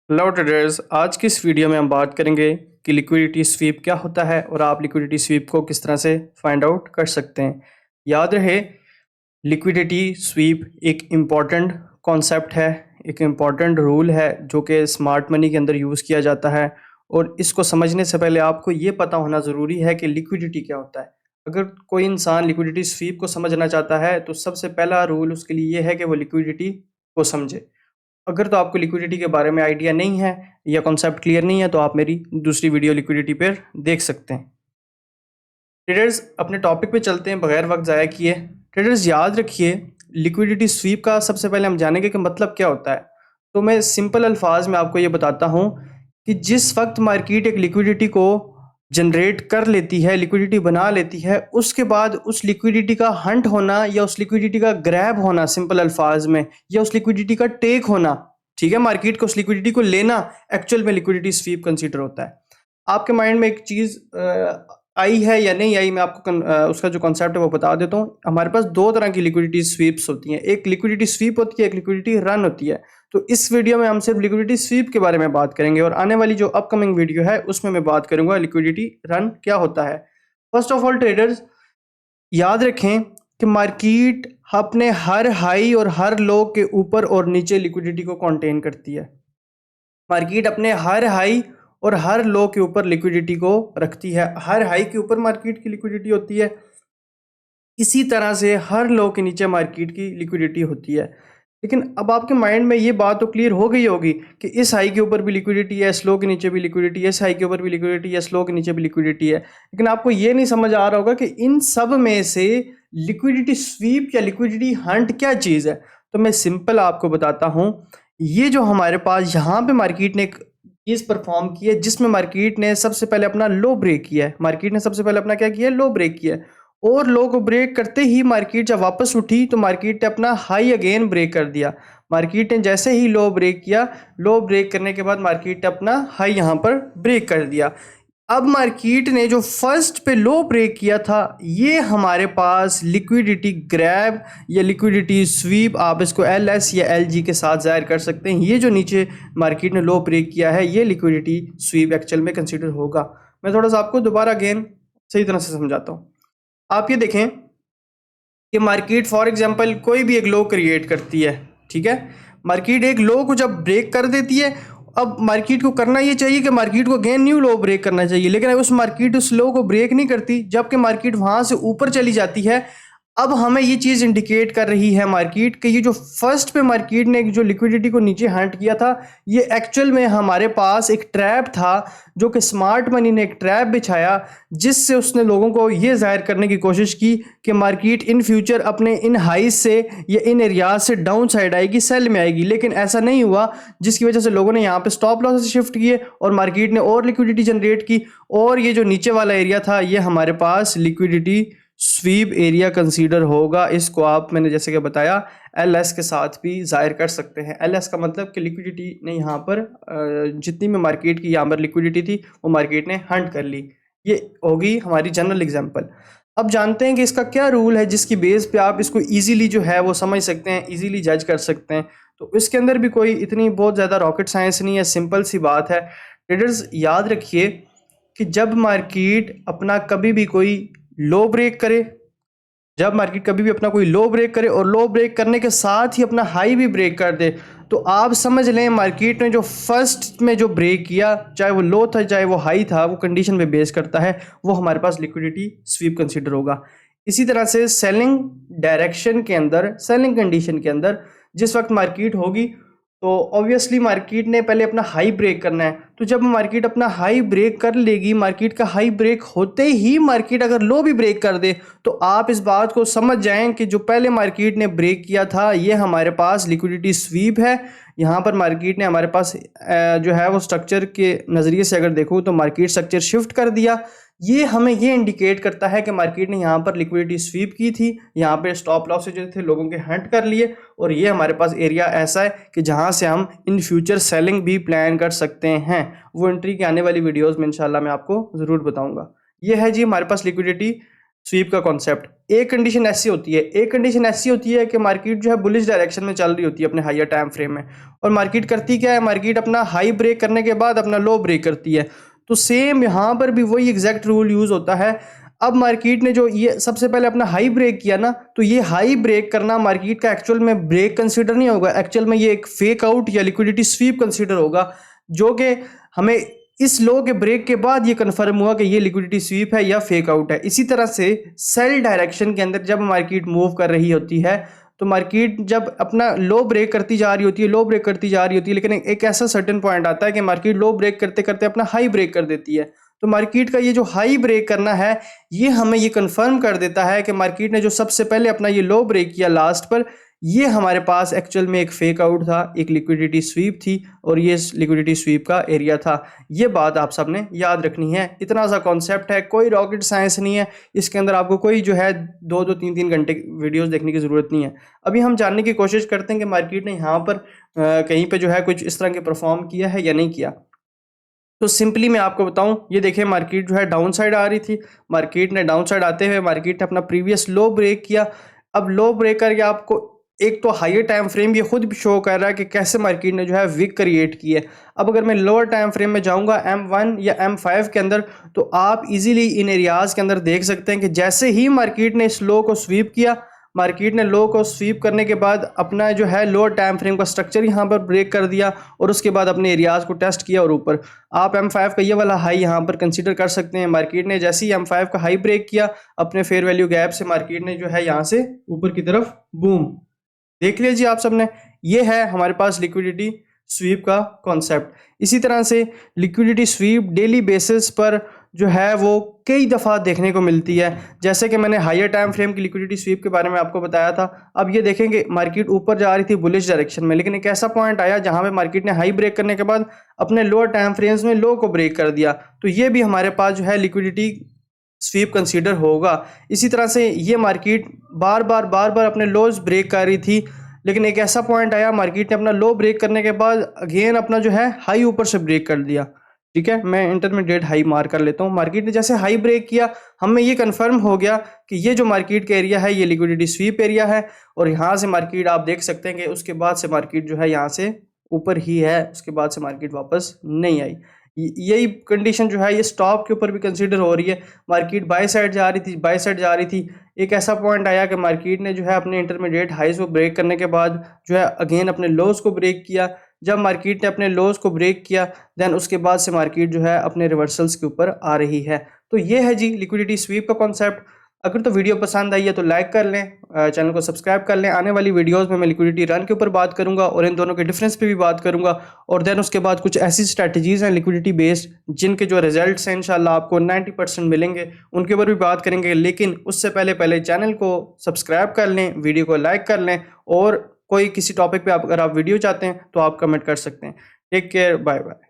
Hello traders, आज की इस वीडियो में हम बात करेंगे कि लिक्विडिटी स्वीप क्या होता है और आप लिक्विडिटी स्वीप को किस तरह से फाइंड आउट कर सकते हैं। याद रहे, लिक्विडिटी स्वीप एक इम्पॉर्टेंट कॉन्सेप्ट है, एक इम्पॉर्टेंट रूल है जो कि स्मार्ट मनी के अंदर यूज़ किया जाता है। और इसको समझने से पहले आपको ये पता होना ज़रूरी है कि लिक्विडिटी क्या होता है। अगर कोई इंसान लिक्विडिटी स्वीप को समझना चाहता है तो सबसे पहला रूल उसके लिए ये है कि वो लिक्विडिटी को समझे। अगर तो आपको लिक्विडिटी के बारे में आइडिया नहीं है या कॉन्सेप्ट क्लियर नहीं है तो आप मेरी दूसरी वीडियो लिक्विडिटी पर देख सकते हैं। ट्रेडर्स, अपने टॉपिक पे चलते हैं बगैर वक्त ज़ाया किए। ट्रेडर्स, याद रखिए, लिक्विडिटी स्वीप का सबसे पहले हम जानेंगे कि मतलब क्या होता है। तो मैं सिंपल अल्फाज में आपको ये बताता हूँ कि जिस वक्त मार्केट एक लिक्विडिटी को जनरेट कर लेती है, लिक्विडिटी बना लेती है, उसके बाद उस लिक्विडिटी का हंट होना या उस लिक्विडिटी का ग्रैब होना, सिंपल अल्फाज में, या उस लिक्विडिटी का टेक होना, ठीक है, मार्केट को उस लिक्विडिटी को लेना, एक्चुअल में लिक्विडिटी स्वीप कंसीडर होता है। आपके माइंड में एक चीज़ आई है या नहीं आई, मैं आपको उसका जो कॉन्सेप्ट है वो बता देता हूँ। हमारे पास दो तरह की लिक्विडिटी स्वीप्स होती हैं, एक लिक्विडिटी स्वीप होती है, एक लिक्विडिटी रन होती है। तो इस वीडियो में हम सिर्फ लिक्विडिटी स्वीप के बारे में बात करेंगे और आने वाली जो अपकमिंग वीडियो है उसमें मैं बात करूंगा लिक्विडिटी रन क्या होता है। फर्स्ट ऑफ ऑल ट्रेडर्स, याद रखें कि मार्केट अपने हर हाई और हर लो के ऊपर और नीचे लिक्विडिटी को कंटेन करती है। मार्केट अपने हर हाई और हर लो के ऊपर लिक्विडिटी को रखती है। हर हाई के ऊपर मार्केट की लिक्विडिटी होती है, इसी तरह से हर लो के नीचे मार्केट की लिक्विडिटी होती है। लेकिन अब आपके माइंड में ये बात तो क्लियर हो गई होगी कि इस हाई के ऊपर भी लिक्विडिटी है, स्लो के नीचे भी लिक्विडिटी है, इस हाई के ऊपर भी लिक्विडिटी है, स्लो के नीचे भी लिक्विडिटी है। लेकिन आपको ये नहीं समझ आ रहा होगा कि इन सब में से लिक्विडिटी स्वीप या लिक्विडिटी हंट क्या चीज़ है। तो मैं सिंपल आपको बताता हूँ। ये जो हमारे पास यहाँ पे मार्केट ने एक चीज़ परफॉर्म की है जिसमें मार्केट ने सबसे पहले अपना लो ब्रेक किया है। मार्केट ने सबसे पहले अपना क्या किया है, लो ब्रेक किया है। और लो को ब्रेक करते ही मार्केट जब वापस उठी तो मार्केट ने अपना हाई अगेन ब्रेक कर दिया। मार्केट ने जैसे ही लो ब्रेक किया, लो ब्रेक करने के बाद मार्केट ने अपना हाई यहाँ पर ब्रेक कर दिया। अब मार्केट ने जो फर्स्ट पे लो ब्रेक किया था, ये हमारे पास लिक्विडिटी ग्रैब या लिक्विडिटी स्वीप, आप इसको LS या LG के साथ जाहिर कर सकते हैं। ये जो नीचे मार्केट ने लो ब्रेक किया है, ये लिक्विडिटी स्वीप एक्चुअल में कंसीडर होगा। मैं थोड़ा सा आपको दोबारा अगेन सही तरह से समझाता हूँ। आप ये देखें कि मार्केट फॉर एग्जांपल कोई भी एक लो क्रिएट करती है, ठीक है। मार्केट एक लो को जब ब्रेक कर देती है, अब मार्केट को करना ये चाहिए कि मार्केट को अगेन न्यू लो ब्रेक करना चाहिए, लेकिन उस मार्केट उस लो को ब्रेक नहीं करती, जबकि मार्केट वहां से ऊपर चली जाती है। अब हमें ये चीज़ इंडिकेट कर रही है मार्केट कि ये जो फर्स्ट पे मार्केट ने जो लिक्विडिटी को नीचे हंट किया था, ये एक्चुअल में हमारे पास एक ट्रैप था, जो कि स्मार्ट मनी ने एक ट्रैप बिछाया, जिससे उसने लोगों को ये जाहिर करने की कोशिश की कि मार्केट इन फ्यूचर अपने इन हाई से या इन एरियाज से डाउन साइड आएगी, सेल में आएगी। लेकिन ऐसा नहीं हुआ, जिसकी वजह से लोगों ने यहाँ पे स्टॉप लॉस शिफ्ट किए और मार्केट ने और लिक्विडिटी जनरेट की। और ये जो नीचे वाला एरिया था, ये हमारे पास लिक्विडिटी स्वीप एरिया कंसीडर होगा। इसको आप, मैंने जैसे कि बताया, LS के साथ भी जाहिर कर सकते हैं। LS का मतलब कि लिक्विडिटी ने यहाँ पर जितनी भी मार्केट की यहाँ पर लिक्विडिटी थी वो मार्केट ने हंट कर ली। ये होगी हमारी जनरल एग्जांपल। अब जानते हैं कि इसका क्या रूल है जिसकी बेस पे आप इसको इजीली जो है वो समझ सकते हैं, इजीली जज कर सकते हैं। तो इसके अंदर भी कोई इतनी बहुत ज़्यादा रॉकेट साइंस नहीं है, सिंपल सी बात है। ट्रेडर्स, याद रखिए कि जब मार्केट अपना कभी भी कोई लो ब्रेक करे, जब मार्केट कभी भी अपना कोई लो ब्रेक करे और लो ब्रेक करने के साथ ही अपना हाई भी ब्रेक कर दे, तो आप समझ लें मार्केट ने जो फर्स्ट में जो ब्रेक किया, चाहे वो लो था चाहे वो हाई था, वो कंडीशन पे बेस करता है, वो हमारे पास लिक्विडिटी स्वीप कंसीडर होगा। इसी तरह से सेलिंग डायरेक्शन के अंदर, सेलिंग कंडीशन के अंदर जिस वक्त मार्केट होगी तो ऑब्वियसली मार्केट ने पहले अपना हाई ब्रेक करना है। तो जब मार्केट अपना हाई ब्रेक कर लेगी, मार्केट का हाई ब्रेक होते ही मार्केट अगर लो भी ब्रेक कर दे, तो आप इस बात को समझ जाएं कि जो पहले मार्केट ने ब्रेक किया था, ये हमारे पास लिक्विडिटी स्वीप है। यहाँ पर मार्केट ने हमारे पास जो है वो स्ट्रक्चर के नज़रिए से अगर देखूँ तो मार्केट स्ट्रक्चर शिफ्ट कर दिया। ये हमें ये इंडिकेट करता है कि मार्केट ने यहाँ पर लिक्विडिटी स्वीप की थी, यहाँ पे स्टॉप लॉस जो थे लोगों के हंट कर लिए, और ये हमारे पास एरिया ऐसा है कि जहाँ से हम इन फ्यूचर सेलिंग भी प्लान कर सकते हैं। वो एंट्री की आने वाली वीडियोस में इंशाल्लाह मैं आपको ज़रूर बताऊंगा। ये है जी हमारे पास लिक्विडिटी स्वीप का कॉन्सेप्ट। एक कंडीशन ऐसी होती है कि मार्केट जो है बुलिश डायरेक्शन में चल रही होती है अपने हायर टाइम फ्रेम में, और मार्केट करती क्या है, मार्केट अपना हाई ब्रेक करने के बाद अपना लो ब्रेक करती है। तो सेम यहाँ पर भी वही एग्जैक्ट रूल यूज होता है। अब मार्केट ने जो ये सबसे पहले अपना हाई ब्रेक किया ना, तो ये हाई ब्रेक करना मार्केट का एक्चुअल में ब्रेक कंसीडर नहीं होगा, एक्चुअल में ये एक फेक आउट या लिक्विडिटी स्वीप कंसीडर होगा, जो कि हमें इस लो के ब्रेक के बाद ये कंफर्म हुआ कि ये लिक्विडिटी स्वीप है या फेक आउट है। इसी तरह से सेल डायरेक्शन के अंदर जब मार्केट मूव कर रही होती है, तो मार्केट जब अपना लो ब्रेक करती जा रही होती है, लेकिन एक ऐसा सर्टेन पॉइंट आता है कि मार्केट लो ब्रेक करते करते अपना हाई ब्रेक कर देती है। तो मार्केट का ये जो हाई ब्रेक करना है, ये हमें ये कंफर्म कर देता है कि मार्केट ने जो सबसे पहले अपना ये लो ब्रेक किया लास्ट पर, ये हमारे पास एक्चुअल में एक फेक आउट था, एक लिक्विडिटी स्वीप थी, और ये लिक्विडिटी स्वीप का एरिया था। ये बात आप सबने याद रखनी है। इतना सा कॉन्सेप्ट है, कोई रॉकेट साइंस नहीं है इसके अंदर, आपको कोई जो है 2-3 घंटे वीडियोस देखने की ज़रूरत नहीं है। अभी हम जानने की कोशिश करते हैं कि मार्केट ने यहाँ पर कहीं पे जो है कुछ इस तरह के परफॉर्म किया है या नहीं किया। तो सिंपली मैं आपको बताऊं, ये देखिए मार्केट जो है डाउन साइड आ रही थी, मार्केट ने डाउन साइड आते हुए मार्केट ने अपना प्रीवियस लो ब्रेक किया। अब लो ब्रेक करके आपको एक तो हायर टाइम फ्रेम ये खुद भी शो कर रहा है कि कैसे मार्केट ने जो है विक क्रिएट की है। अब अगर मैं लोअर टाइम फ्रेम में जाऊंगा M1 या M5 के अंदर, तो आप इजीली इन एरियाज के अंदर देख सकते हैं कि जैसे ही मार्केट ने इस लो को स्वीप किया, मार्केट ने लो को स्वीप करने के बाद अपना जो है लोअर टाइम फ्रेम का स्ट्रक्चर यहाँ पर ब्रेक कर दिया, और उसके बाद अपने एरियाज को टेस्ट किया और ऊपर। आप M5 का ये वाला हाई यहाँ पर कंसीडर कर सकते हैं। मार्केट ने जैसे ही M5 का हाई ब्रेक किया, अपने फेयर वैल्यू गैप से मार्केट ने जो है यहाँ से ऊपर की तरफ बूम देख लीजिए आप सबने। ये है हमारे पास लिक्विडिटी स्वीप का कॉन्सेप्ट। इसी तरह से लिक्विडिटी स्वीप डेली बेसिस पर जो है वो कई दफ़ा देखने को मिलती है। जैसे कि मैंने हायर टाइम फ्रेम की लिक्विडिटी स्वीप के बारे में आपको बताया था। अब ये देखेंगे मार्केट ऊपर जा रही थी बुलिश डायरेक्शन में, लेकिन एक ऐसा पॉइंट आया जहां पे मार्केट ने हाई ब्रेक करने के बाद अपने लोअर टाइम फ्रेम्स में लो को ब्रेक कर दिया। तो ये भी हमारे पास जो है लिक्विडिटी स्वीप कंसीडर होगा। इसी तरह से ये मार्केट बार बार अपने लोज ब्रेक कर रही थी, लेकिन एक ऐसा पॉइंट आया मार्केट ने अपना लो ब्रेक करने के बाद अगेन अपना जो है हाई ऊपर से ब्रेक कर दिया। ठीक है, मैं इंटरमीडिएट हाई मार्क कर लेता हूँ। मार्केट ने जैसे हाई ब्रेक किया, हमें ये कंफर्म हो गया कि ये जो मार्केट का एरिया है ये लिक्विडिटी स्वीप एरिया है, और यहाँ से मार्केट आप देख सकते हैं कि उसके बाद से मार्केट जो है यहाँ से ऊपर ही है, उसके बाद से मार्केट वापस नहीं आई। यही कंडीशन जो है ये स्टॉप के ऊपर भी कंसीडर हो रही है। मार्केट बाय साइड जा रही थी, एक ऐसा पॉइंट आया कि मार्केट ने जो है अपने इंटरमीडिएट हाईज को ब्रेक करने के बाद जो है अगेन अपने लोज को ब्रेक किया। जब मार्केट ने अपने लोज को ब्रेक किया, देन उसके बाद से मार्केट जो है अपने रिवर्सल्स के ऊपर आ रही है। तो ये है जी लिक्विडिटी स्वीप का कॉन्सेप्ट। अगर तो वीडियो पसंद आई है तो लाइक कर लें, चैनल को सब्सक्राइब कर लें। आने वाली वीडियोस में मैं लिक्विडिटी रन के ऊपर बात करूंगा और इन दोनों के डिफरेंस पे भी बात करूंगा, और देन उसके बाद कुछ ऐसी स्ट्रैटेजीज हैं लिक्विडिटी बेस्ड जिनके जो रिजल्ट्स हैं इंशाल्लाह आपको 90% मिलेंगे, उनके ऊपर भी बात करेंगे। लेकिन उससे पहले चैनल को सब्सक्राइब कर लें, वीडियो को लाइक कर लें, और कोई किसी टॉपिक पे अगर आप वीडियो चाहते हैं तो आप कमेंट कर सकते हैं। Take care, bye bye.